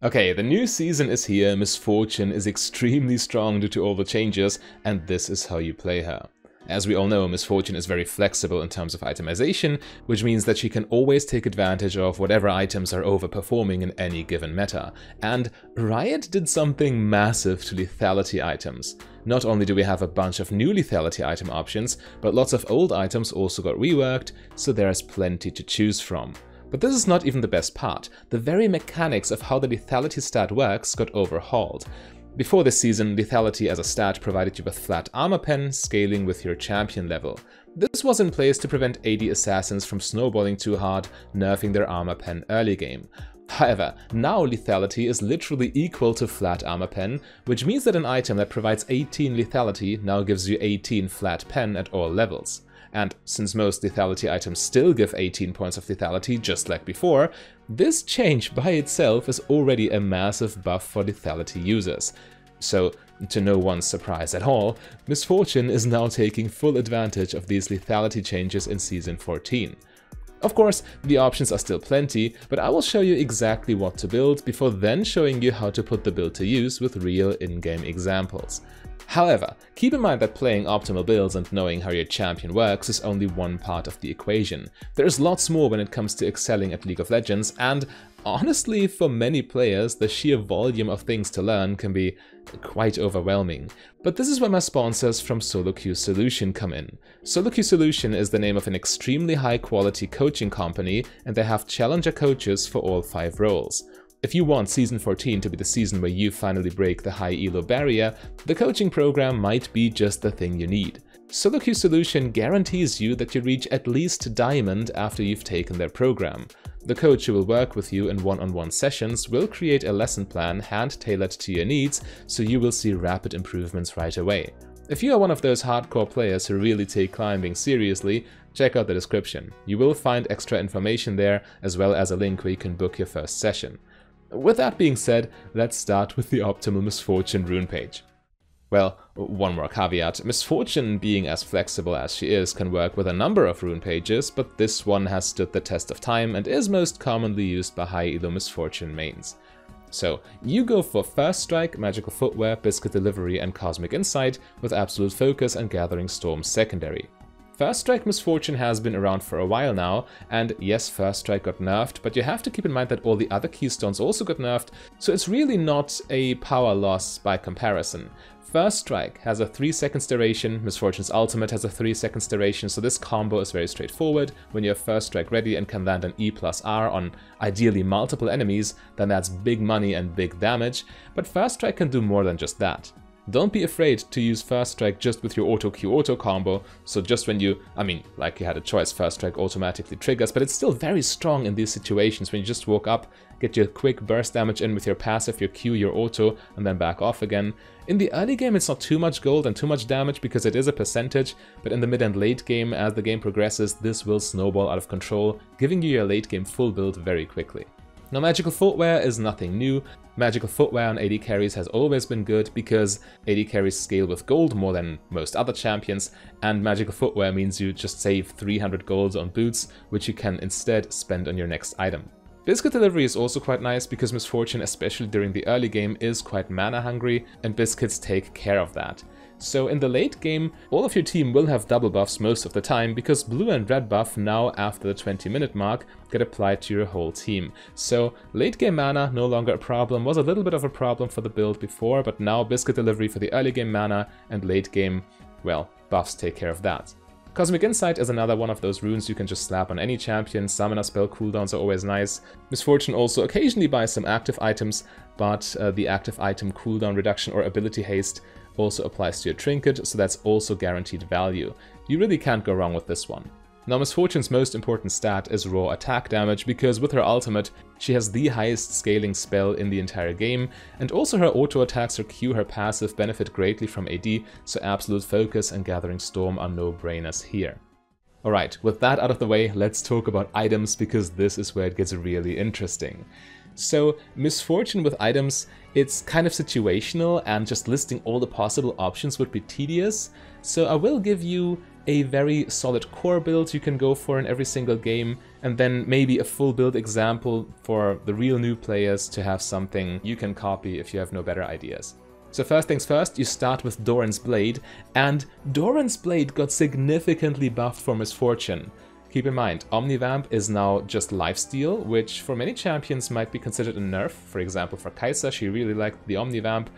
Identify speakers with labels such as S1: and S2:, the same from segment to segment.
S1: Okay, the new season is here, Miss Fortune is extremely strong due to all the changes, and this is how you play her. As we all know, Miss Fortune is very flexible in terms of itemization, which means that she can always take advantage of whatever items are overperforming in any given meta. And Riot did something massive to lethality items. Not only do we have a bunch of new lethality item options, but lots of old items also got reworked, so there's plenty to choose from. But this is not even the best part. The very mechanics of how the lethality stat works got overhauled. Before this season, lethality as a stat provided you with flat armor pen, scaling with your champion level. This was in place to prevent AD assassins from snowballing too hard, nerfing their armor pen early game. However, now lethality is literally equal to flat armor pen, which means that an item that provides 18 lethality now gives you 18 flat pen at all levels. And since most lethality items still give 18 points of lethality just like before, this change by itself is already a massive buff for lethality users. So, to no one's surprise at all, Miss Fortune is now taking full advantage of these lethality changes in Season 14. Of course, the options are still plenty, but I will show you exactly what to build before then showing you how to put the build to use with real in-game examples. However, keep in mind that playing optimal builds and knowing how your champion works is only one part of the equation. There's lots more when it comes to excelling at League of Legends, and honestly, for many players, the sheer volume of things to learn can be quite overwhelming. But this is where my sponsors from SoloQ Solution come in. SoloQ Solution is the name of an extremely high-quality coaching company, and they have challenger coaches for all 5 roles. If you want Season 14 to be the season where you finally break the high elo barrier, the coaching program might be just the thing you need. SoloQ Solution guarantees you that you reach at least Diamond after you've taken their program. The coach who will work with you in one-on-one sessions will create a lesson plan hand-tailored to your needs, so you will see rapid improvements right away. If you are one of those hardcore players who really take climbing seriously, check out the description. You will find extra information there, as well as a link where you can book your first session. With that being said, let's start with the optimal Miss Fortune rune page. Well, one more caveat. Miss Fortune, being as flexible as she is, can work with a number of rune pages, but this one has stood the test of time and is most commonly used by high elo Miss Fortune mains. So, you go for First Strike, Magical Footwear, Biscuit Delivery and Cosmic Insight, with Absolute Focus and Gathering Storm secondary. First Strike Miss Fortune has been around for a while now, and yes, First Strike got nerfed, but you have to keep in mind that all the other keystones also got nerfed, so it's really not a power loss by comparison. First Strike has a 3 seconds duration, Miss Fortune's ultimate has a 3 seconds duration, so this combo is very straightforward. When you have First Strike ready and can land an E+R on ideally multiple enemies, then that's big money and big damage, but First Strike can do more than just that. Don't be afraid to use First Strike just with your auto-Q-auto combo, so just when you, like you had a choice, First Strike automatically triggers, but it's still very strong in these situations when you just walk up, get your quick burst damage in with your passive, your Q, your auto, and then back off again. In the early game it's not too much gold and too much damage because it is a percentage, but in the mid and late game, as the game progresses, this will snowball out of control, giving you your late game full build very quickly. Now, Magical Footwear is nothing new. Magical Footwear on AD carries has always been good because AD carries scale with gold more than most other champions, and Magical Footwear means you just save 300 gold on boots, which you can instead spend on your next item. Biscuit Delivery is also quite nice because Miss Fortune, especially during the early game, is quite mana hungry, and biscuits take care of that. So in the late game, all of your team will have double buffs most of the time because blue and red buff now after the 20-minute mark get applied to your whole team. So late game mana no longer a problem, was a little bit of a problem for the build before, but now Biscuit Delivery for the early game mana and late game, well, buffs take care of that. Cosmic Insight is another one of those runes you can just slap on any champion. Summoner spell cooldowns are always nice. Miss Fortune also occasionally buys some active items, but the active item cooldown reduction or ability haste also applies to your trinket, so that's also guaranteed value. You really can't go wrong with this one. Now, Miss Fortune's most important stat is raw attack damage, because with her ultimate, she has the highest scaling spell in the entire game, and also her auto attacks, her Q, her passive benefit greatly from AD, so Absolute Focus and Gathering Storm are no-brainers here. Alright, with that out of the way, let's talk about items, because this is where it gets really interesting. So, Miss Fortune with items, it's kind of situational, and just listing all the possible options would be tedious, so I will give you a very solid core build you can go for in every single game, and then maybe a full build example for the real new players to have something you can copy if you have no better ideas. So first things first, you start with Doran's Blade, and Doran's Blade got significantly buffed for Misfortune. Keep in mind, Omnivamp is now just lifesteal, which for many champions might be considered a nerf. For example, for Kai'Sa, she really liked the Omnivamp.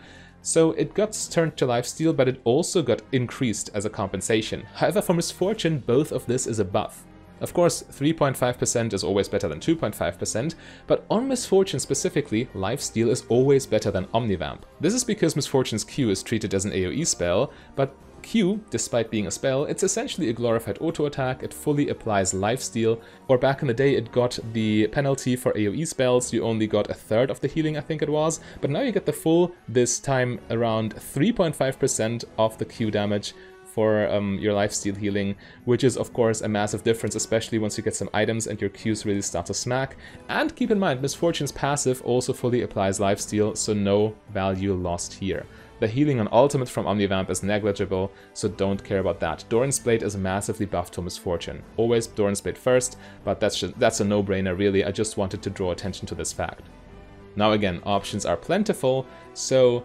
S1: So it got turned to lifesteal, but it also got increased as a compensation. However, for Misfortune, both of this is a buff. Of course, 3.5% is always better than 2.5%, but on Misfortune specifically, lifesteal is always better than Omnivamp. This is because Misfortune's Q is treated as an AoE spell, but Q, despite being a spell, it's essentially a glorified auto attack. It fully applies lifesteal, or back in the day it got the penalty for AoE spells. You only got a third of the healing, I think it was, but now you get the full, this time around 3.5% of the Q damage for your lifesteal healing, which is of course a massive difference, especially once you get some items and your Qs really start to smack. And keep in mind, Misfortune's passive also fully applies lifesteal, so no value lost here. The healing on ultimate from Omnivamp is negligible, so don't care about that. Doran's Blade is massively buffed to Misfortune. Always Doran's Blade first, but that's a no-brainer really. I just wanted to draw attention to this fact. Now again, options are plentiful, so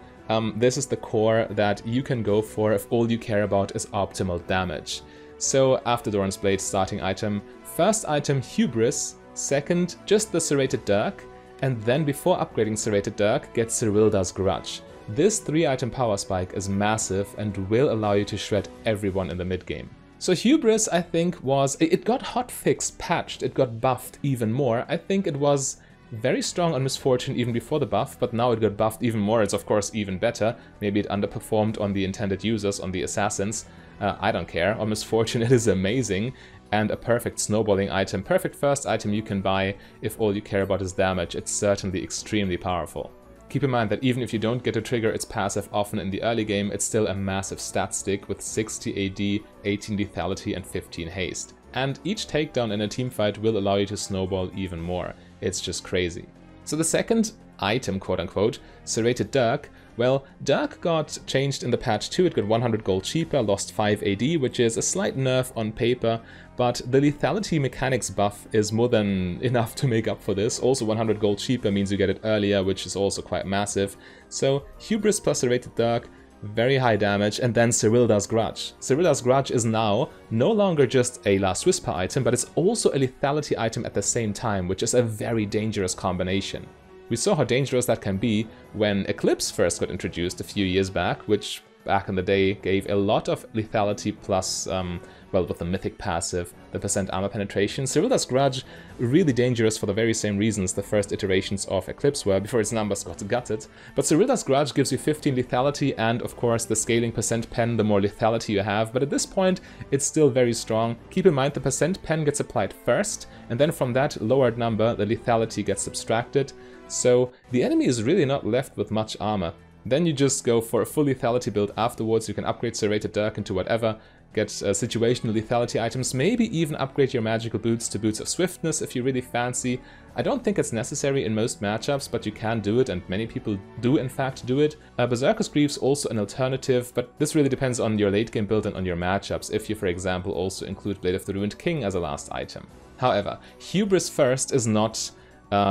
S1: this is the core that you can go for if all you care about is optimal damage. So after Doran's Blade, starting item, first item Hubris, second just the Serrated Dirk, and then before upgrading Serrated Dirk, get Cyrilda's Grudge. This 3-item power spike is massive and will allow you to shred everyone in the mid-game. So Hubris, I think, it got hotfix patched, it got buffed even more. I think it was very strong on Misfortune even before the buff, but now it got buffed even more. It's of course even better. Maybe it underperformed on the intended users, on the assassins. I don't care. On Misfortune it is amazing and a perfect snowballing item. Perfect first item you can buy if all you care about is damage. It's certainly extremely powerful. Keep in mind that even if you don't get to trigger its passive often in the early game, it's still a massive stat stick with 60 AD, 18 lethality and 15 haste. And each takedown in a teamfight will allow you to snowball even more. It's just crazy. So the second item, quote-unquote, Serrated Dirk, well, Dirk got changed in the patch 2, it got 100 gold cheaper, lost 5 AD, which is a slight nerf on paper, but the lethality mechanics buff is more than enough to make up for this. Also 100 gold cheaper means you get it earlier, which is also quite massive. So Hubris plus Serrated Dirk, very high damage, and then Cyrilda's Grudge. Cyrilda's Grudge is now no longer just a Last Whisper item, but it's also a lethality item at the same time, which is a very dangerous combination. We saw how dangerous that can be when Eclipse first got introduced a few years back, which back in the day gave a lot of lethality plus, well, with the mythic passive, the percent armor penetration. Cyrilda's Grudge, really dangerous for the very same reasons the first iterations of Eclipse were, before its numbers got gutted. But Cyrilda's Grudge gives you 15 lethality and, of course, the scaling percent pen, the more lethality you have, but at this point, it's still very strong. Keep in mind the percent pen gets applied first, and then from that lowered number, the lethality gets subtracted. So the enemy is really not left with much armor. Then you just go for a full lethality build afterwards. You can upgrade Serrated Dirk into whatever, get situational lethality items, maybe even upgrade your magical boots to boots of swiftness if you really fancy. I don't think it's necessary in most matchups, but you can do it, and many people do in fact do it. Berserker's Greave's also an alternative, but this really depends on your late game build and on your matchups, if you for example also include Blade of the Ruined King as a last item. However, Hubris first is not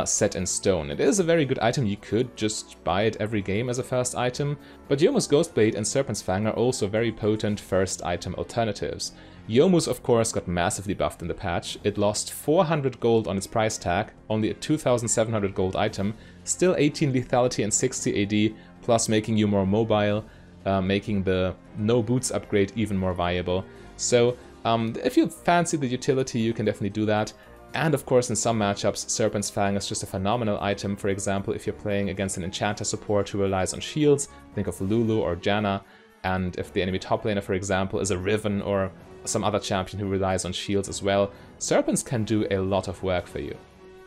S1: set in stone. It is a very good item, you could just buy it every game as a first item, but Youmuu's Ghostblade and Serpent's Fang are also very potent first item alternatives. Youmuu's of course got massively buffed in the patch. It lost 400 gold on its price tag, only a 2700 gold item, still 18 lethality and 60 AD, plus making you more mobile, making the no boots upgrade even more viable. So if you fancy the utility, you can definitely do that. And of course in some matchups, Serpent's Fang is just a phenomenal item. For example, if you're playing against an Enchanter support who relies on shields, think of Lulu or Janna, and if the enemy top laner, for example, is a Riven or some other champion who relies on shields as well, Serpents can do a lot of work for you.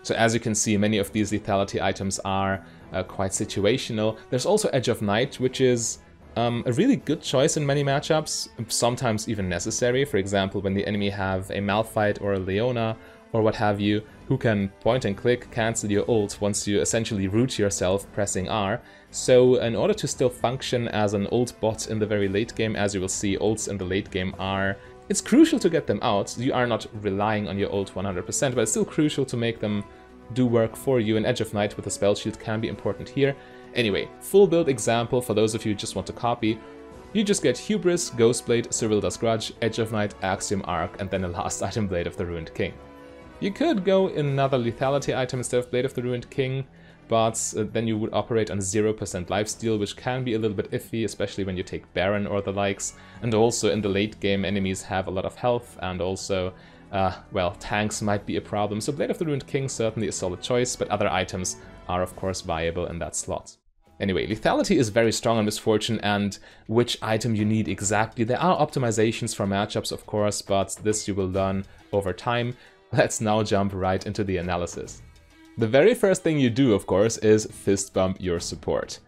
S1: So as you can see, many of these lethality items are quite situational. There's also Edge of Night, which is a really good choice in many matchups, sometimes even necessary. For example, when the enemy have a Malphite or a Leona, or what have you, who can point and click cancel your ult once you essentially root yourself pressing R. So in order to still function as an ult bot in the very late game, as you will see, ults in the late game are It's crucial to get them out. You are not relying on your ult 100%, but it's still crucial to make them do work for you. An Edge of Night with a spell shield can be important here. Anyway, full build example for those of you who just want to copy. You just get Hubris, Ghostblade, Cyrilda's Grudge, Edge of Night, Axiom Arc, and then the last item, Blade of the Ruined King. You could go another lethality item instead of Blade of the Ruined King, but then you would operate on 0% lifesteal, which can be a little bit iffy, especially when you take Baron or the likes. And also in the late game, enemies have a lot of health, and also, well, tanks might be a problem. So Blade of the Ruined King certainly a solid choice, but other items are of course viable in that slot. Anyway, lethality is very strong on Misfortune, and which item you need exactly. There are optimizations for matchups, of course, but this you will learn over time. Let's now jump right into the analysis. The very first thing you do, of course, is fist bump your support.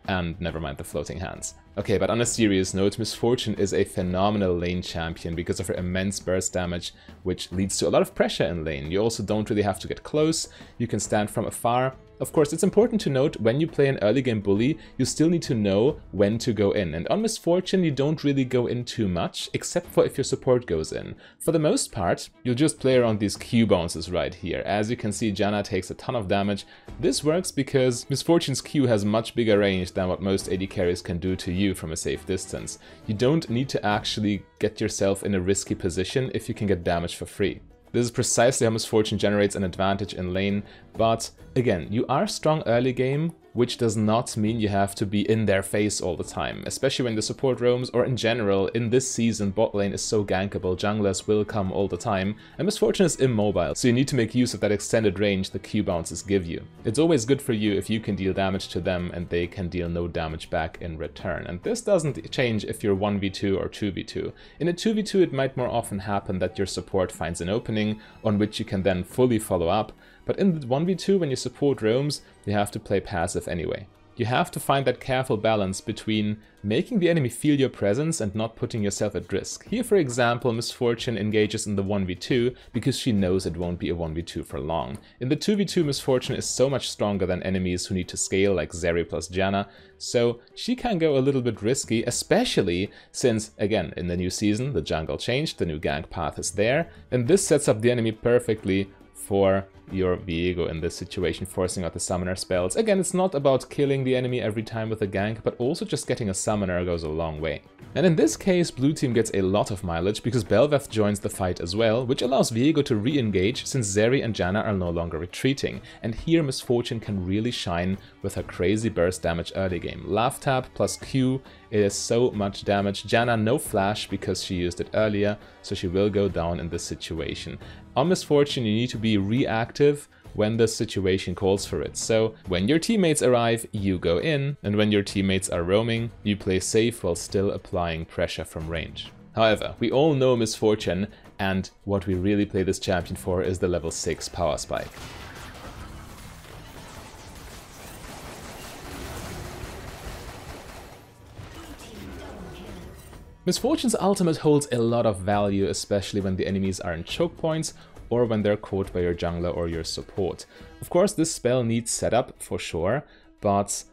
S1: And never mind the floating hands. Okay, but on a serious note, Misfortune is a phenomenal lane champion because of her immense burst damage, which leads to a lot of pressure in lane. You also don't really have to get close, you can stand from afar. Of course, it's important to note when you play an early game bully, you still need to know when to go in. And on Misfortune, you don't really go in too much, except for if your support goes in. For the most part, you'll just play around these Q bounces right here. As you can see, Janna takes a ton of damage. This works because Misfortune's Q has much bigger range than what most AD carries can do to you from a safe distance. You don't need to actually get yourself in a risky position if you can get damage for free. This is precisely how Misfortune generates an advantage in lane, but again, you are strong early game, which does not mean you have to be in their face all the time, especially when the support roams, or in general, in this season bot lane is so gankable, junglers will come all the time, and Misfortune is immobile, so you need to make use of that extended range the Q bounces give you. It's always good for you if you can deal damage to them and they can deal no damage back in return, and this doesn't change if you're 1v2 or 2v2. In a 2v2 it might more often happen that your support finds an opening on which you can then fully follow up, but in the 1v2 when your support roams, you have to play passive anyway. You have to find that careful balance between making the enemy feel your presence and not putting yourself at risk. Here, for example, Misfortune engages in the 1v2 because she knows it won't be a 1v2 for long. In the 2v2, Misfortune is so much stronger than enemies who need to scale like Zeri plus Janna, so she can go a little bit risky, especially since, again, in the new season, the jungle changed, the new gank path is there, and this sets up the enemy perfectly for your Viego in this situation, forcing out the summoner spells. Again, it's not about killing the enemy every time with a gank, but also just getting a summoner goes a long way. And in this case, blue team gets a lot of mileage because Bel'Veth joins the fight as well, which allows Viego to re-engage since Zeri and Janna are no longer retreating. And here Misfortune can really shine with her crazy burst damage early game. Laugh tap plus Q, it is so much damage. Janna no flash because she used it earlier, so she will go down in this situation. On Misfortune, you need to be reactive when the situation calls for it. So when your teammates arrive, you go in, and when your teammates are roaming, you play safe while still applying pressure from range. However, we all know Misfortune, and what we really play this champion for is the level 6 power spike. Misfortune's ultimate holds a lot of value, especially when the enemies are in choke points or when they're caught by your jungler or your support. Of course, this spell needs setup for sure, but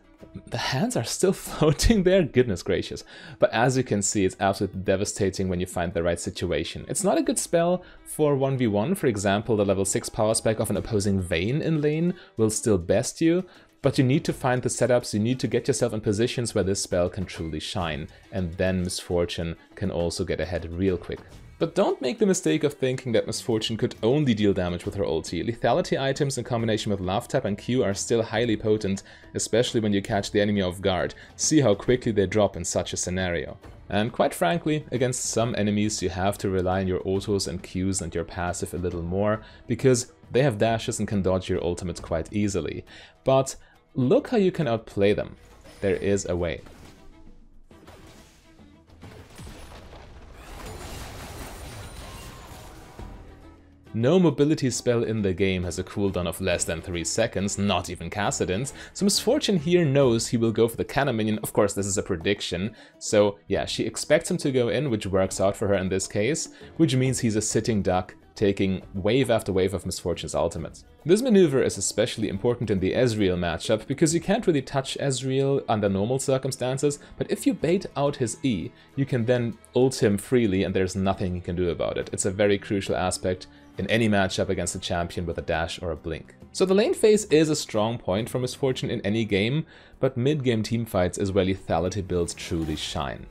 S1: the hands are still floating there, goodness gracious. But as you can see, it's absolutely devastating when you find the right situation. It's not a good spell for 1v1, for example, the level 6 power spike of an opposing Vayne in lane will still best you, but you need to find the setups, you need to get yourself in positions where this spell can truly shine, and then Misfortune can also get ahead real quick. But don't make the mistake of thinking that Misfortune could only deal damage with her ulti. Lethality items in combination with Laugh Tap and Q are still highly potent, especially when you catch the enemy off guard. See how quickly they drop in such a scenario. And quite frankly, against some enemies you have to rely on your autos and Qs and your passive a little more, because they have dashes and can dodge your ultimates quite easily. But look how you can outplay them. There is a way. No mobility spell in the game has a cooldown of less than 3 seconds, not even Kassadin's, so Misfortune here knows he will go for the cannon minion. Of course, this is a prediction, so yeah, she expects him to go in, which works out for her in this case, which means he's a sitting duck taking wave after wave of MissFortune's ultimate. This maneuver is especially important in the Ezreal matchup, because you can't really touch Ezreal under normal circumstances, but if you bait out his E, you can then ult him freely and there's nothing you can do about it. It's a very crucial aspect in any matchup against a champion with a dash or a blink. So the lane phase is a strong point for MissFortune in any game, but mid-game teamfights is where lethality builds truly shine.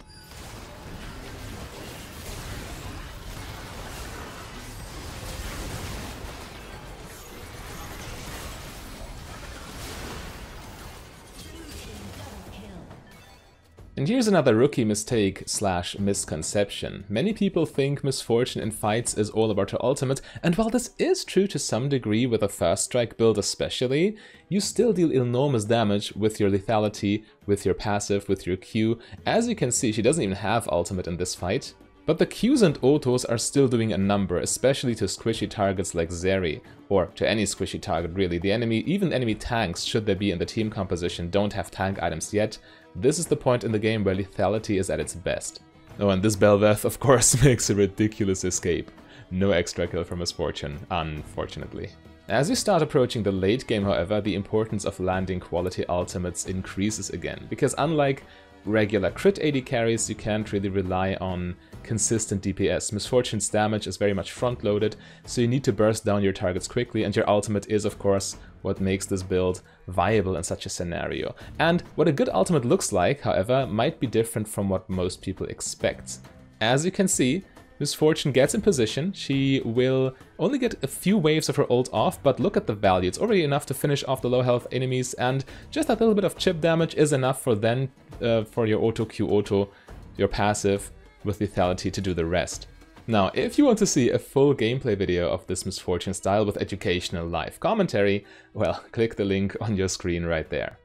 S1: And here's another rookie mistake / misconception. Many people think MissFortune in fights is all about her ultimate, and while this is true to some degree with a first strike build especially, you still deal enormous damage with your lethality, with your passive, with your Q. As you can see, she doesn't even have ultimate in this fight. But the Qs and autos are still doing a number, especially to squishy targets like Zeri, or to any squishy target really. The enemy, even enemy tanks, should there be in the team composition, don't have tank items yet. This is the point in the game where lethality is at its best. Oh, and this Bel'Veth of course makes a ridiculous escape. No extra kill from MissFortune, unfortunately. As you start approaching the late game, however, the importance of landing quality ultimates increases again, because unlike regular crit AD carries, you can't really rely on consistent DPS. MissFortune's damage is very much front-loaded, so you need to burst down your targets quickly, and your ultimate is, of course, what makes this build viable in such a scenario. And what a good ultimate looks like, however, might be different from what most people expect. As you can see, MissFortune gets in position. She will only get a few waves of her ult off, but look at the value. It's already enough to finish off the low health enemies, and just a little bit of chip damage is enough for then for your auto Q auto, your passive with lethality to do the rest. Now, if you want to see a full gameplay video of this MissFortune style with educational live commentary, well, click the link on your screen right there.